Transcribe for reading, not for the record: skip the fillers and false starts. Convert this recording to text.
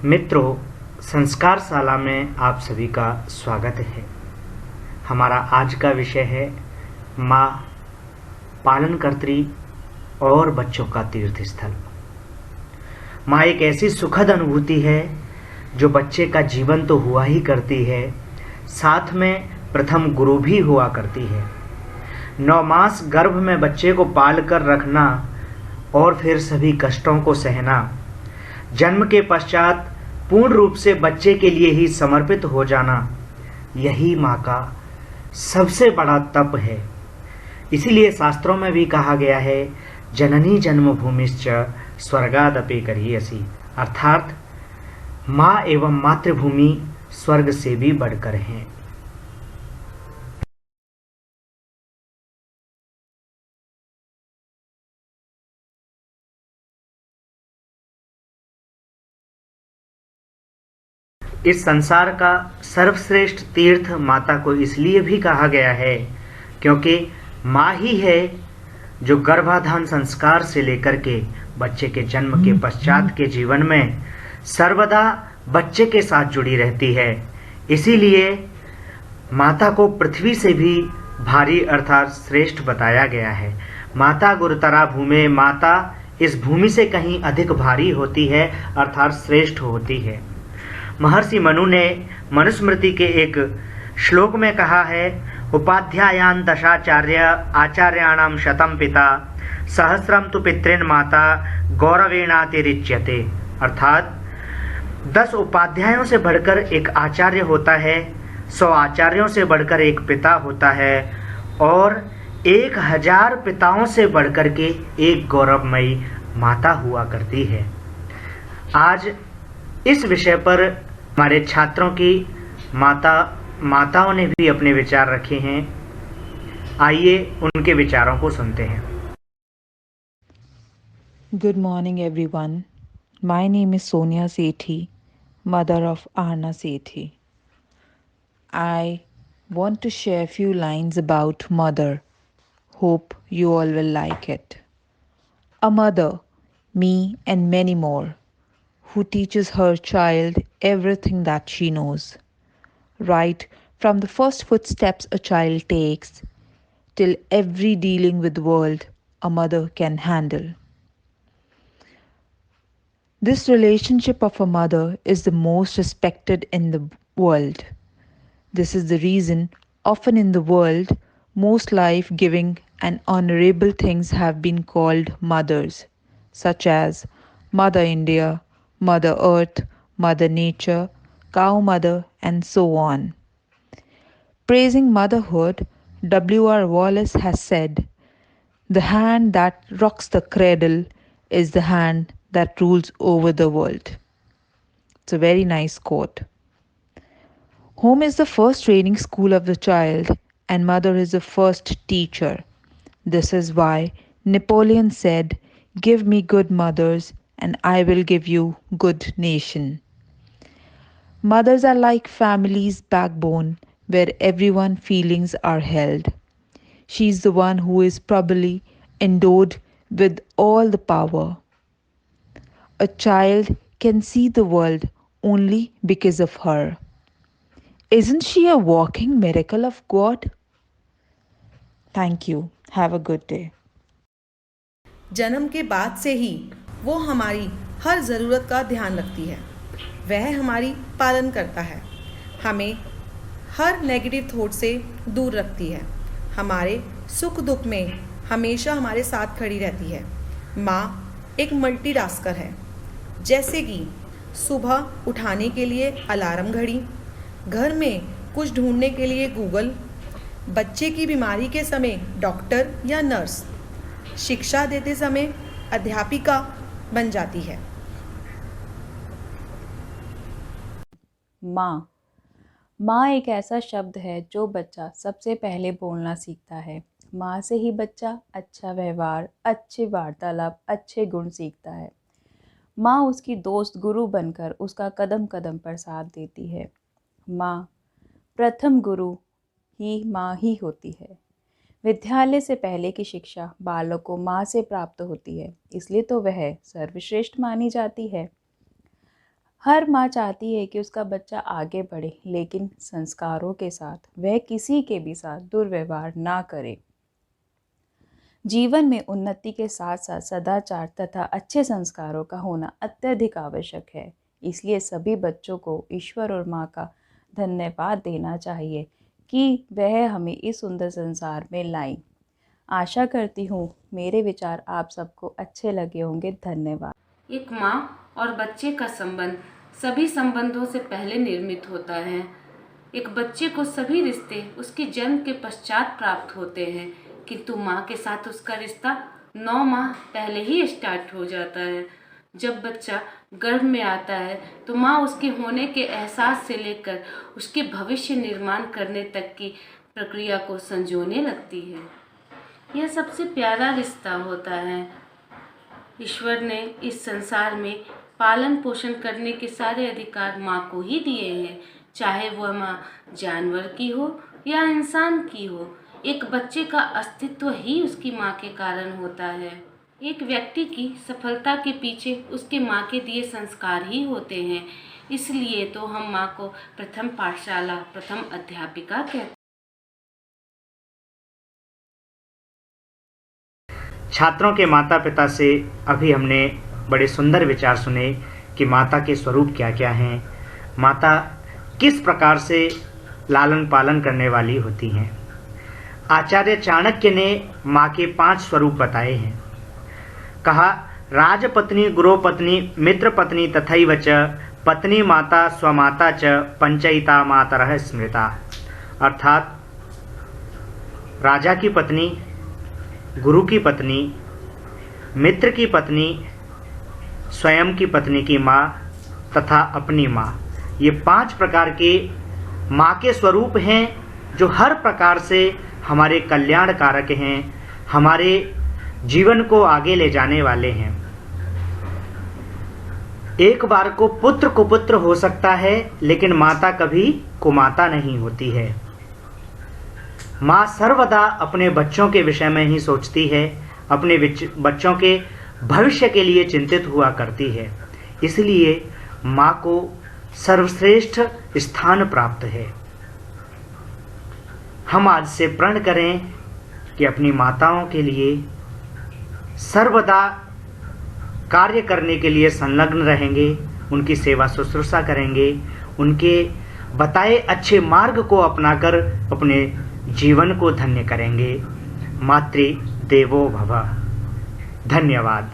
मित्रों, संस्कार शाला में आप सभी का स्वागत है। हमारा आज का विषय है माँ, पालनकर्त्री और बच्चों का तीर्थ स्थल। माँ एक ऐसी सुखद अनुभूति है जो बच्चे का जीवन तो हुआ ही करती है, साथ में प्रथम गुरु भी हुआ करती है। 9 मास गर्भ में बच्चे को पाल कर रखना और फिर सभी कष्टों को सहना, जन्म के पश्चात पूर्ण रूप से बच्चे के लिए ही समर्पित हो जाना, यही माँ का सबसे बड़ा तप है। इसीलिए शास्त्रों में भी कहा गया है, जननी जन्मभूमिश्च स्वर्गादपि करियसी, अर्थात माँ एवं मातृभूमि स्वर्ग से भी बढ़कर हैं। इस संसार का सर्वश्रेष्ठ तीर्थ माता को इसलिए भी कहा गया है क्योंकि माँ ही है जो गर्भाधान संस्कार से लेकर के बच्चे के जन्म के पश्चात के जीवन में सर्वदा बच्चे के साथ जुड़ी रहती है। इसीलिए माता को पृथ्वी से भी भारी अर्थात श्रेष्ठ बताया गया है। माता गुरुतरा भूमे, माता इस भूमि से कहीं अधिक भारी होती है अर्थात श्रेष्ठ होती है। महर्षि मनु ने मनुस्मृति के एक श्लोक में कहा है, उपाध्यायान दशाचार्य आचार्याणाम शतम पिता सहस्रम तु पितृन माता गौरवेणातिरिच्यते, अर्थात 10 उपाध्यायों से बढ़कर एक आचार्य होता है, 100 आचार्यों से बढ़कर एक पिता होता है और 1000 पिताओं से बढ़कर के एक गौरवमयी माता हुआ करती है। आज इस विषय पर हमारे छात्रों की माताओं ने भी अपने विचार रखे हैं। आइए उनके विचारों को सुनते हैं। Good morning, everyone. My name is Sonia Sethi, mother of Arna Sethi. I want to share a few lines about mother. Hope you all will like it. A mother, me, and many more, who teaches her child everything that she knows, right from the first footsteps a child takes till every dealing with the world a mother can handle. This relationship of a mother is the most respected in the world. This is the reason often in the world most life-giving and honorable things have been called mothers, such as Mother India, Mother Earth, Mother Nature, Cow Mother, and so on. Praising motherhood, W.R. Wallace has said, "The hand that rocks the cradle is the hand that rules over the world." It's a very nice quote. Home is the first training school of the child, and mother is the first teacher. This is why Napoleon said, "Give me good mothers, and I will give you good nation." Mothers are like family's backbone where everyone's feelings are held. She is the one who is probably endowed with all the power. A child can see the world only because of her. Isn't she a walking miracle of God? Thank you. Have a good day. जन्म के बाद से ही वो हमारी हर ज़रूरत का ध्यान रखती है। वह हमारी पालन करता है, हमें हर नेगेटिव थॉट से दूर रखती है, हमारे सुख दुख में हमेशा हमारे साथ खड़ी रहती है। माँ एक मल्टीटास्कर है, जैसे कि सुबह उठाने के लिए अलार्म घड़ी, घर में कुछ ढूंढने के लिए गूगल, बच्चे की बीमारी के समय डॉक्टर या नर्स, शिक्षा देते समय अध्यापिका बन जाती है। माँ। माँ एक ऐसा शब्द है जो बच्चा सबसे पहले बोलना सीखता है। माँ से ही बच्चा अच्छा व्यवहार, अच्छी वार्तालाप, अच्छे गुण सीखता है। माँ उसकी दोस्त गुरु बनकर उसका कदम कदम पर साथ देती है। माँ प्रथम गुरु ही माँ ही होती है। विद्यालय से पहले की शिक्षा बालक को माँ से प्राप्त होती है, इसलिए तो वह सर्वश्रेष्ठ मानी जाती है। हर माँ चाहती है कि उसका बच्चा आगे बढ़े, लेकिन संस्कारों के साथ वह किसी के भी साथ दुर्व्यवहार ना करे। जीवन में उन्नति के साथ साथ सदाचार तथा अच्छे संस्कारों का होना अत्यधिक आवश्यक है। इसलिए सभी बच्चों को ईश्वर और माँ का धन्यवाद देना चाहिए कि वह हमें इस सुंदर संसार में लाई। आशा करती हूँ मेरे विचार आप सबको अच्छे लगे होंगे। धन्यवाद। एक माँ और बच्चे का संबंध सभी संबंधों से पहले निर्मित होता है। एक बच्चे को सभी रिश्ते उसके जन्म के पश्चात प्राप्त होते हैं, किंतु माँ के साथ उसका रिश्ता 9 माह पहले ही स्टार्ट हो जाता है। जब बच्चा गर्भ में आता है तो माँ उसके होने के एहसास से लेकर उसके भविष्य निर्माण करने तक की प्रक्रिया को संजोने लगती है। यह सबसे प्यारा रिश्ता होता है। ईश्वर ने इस संसार में पालन पोषण करने के सारे अधिकार माँ को ही दिए हैं, चाहे वह माँ जानवर की हो या इंसान की हो। एक बच्चे का अस्तित्व ही उसकी माँ के कारण होता है। एक व्यक्ति की सफलता के पीछे उसके माँ के दिए संस्कार ही होते हैं। इसलिए तो हम माँ को प्रथम पाठशाला, प्रथम अध्यापिका कहते हैं। छात्रों के माता पिता से अभी हमने बड़े सुंदर विचार सुने कि माता के स्वरूप क्या क्या हैं, माता किस प्रकार से लालन पालन करने वाली होती हैं। आचार्य चाणक्य ने माँ के 5 स्वरूप बताए हैं। कहा, राजपत्नी, गुरुपत्नी, मित्रपत्नी तथैव च पत्नी माता स्वमाता च पंचयिता मातरः स्मृता। अर्थात राजा की पत्नी, गुरु की पत्नी, मित्र की पत्नी, स्वयं की पत्नी की माँ तथा अपनी माँ, ये 5 प्रकार के माँ के स्वरूप हैं जो हर प्रकार से हमारे कल्याण कारक हैं, हमारे जीवन को आगे ले जाने वाले हैं। एक बार को पुत्र कुपुत्र हो सकता है, लेकिन माता कभी कुमाता नहीं होती है। माँ सर्वदा अपने बच्चों के विषय में ही सोचती है, अपने बच्चों के भविष्य के लिए चिंतित हुआ करती है। इसलिए माँ को सर्वश्रेष्ठ स्थान प्राप्त है। हम आज से प्रण करें कि अपनी माताओं के लिए सर्वदा कार्य करने के लिए संलग्न रहेंगे, उनकी सेवा शुश्रूषा करेंगे, उनके बताए अच्छे मार्ग को अपनाकर अपने जीवन को धन्य करेंगे। मातृ देवो भव। धन्यवाद।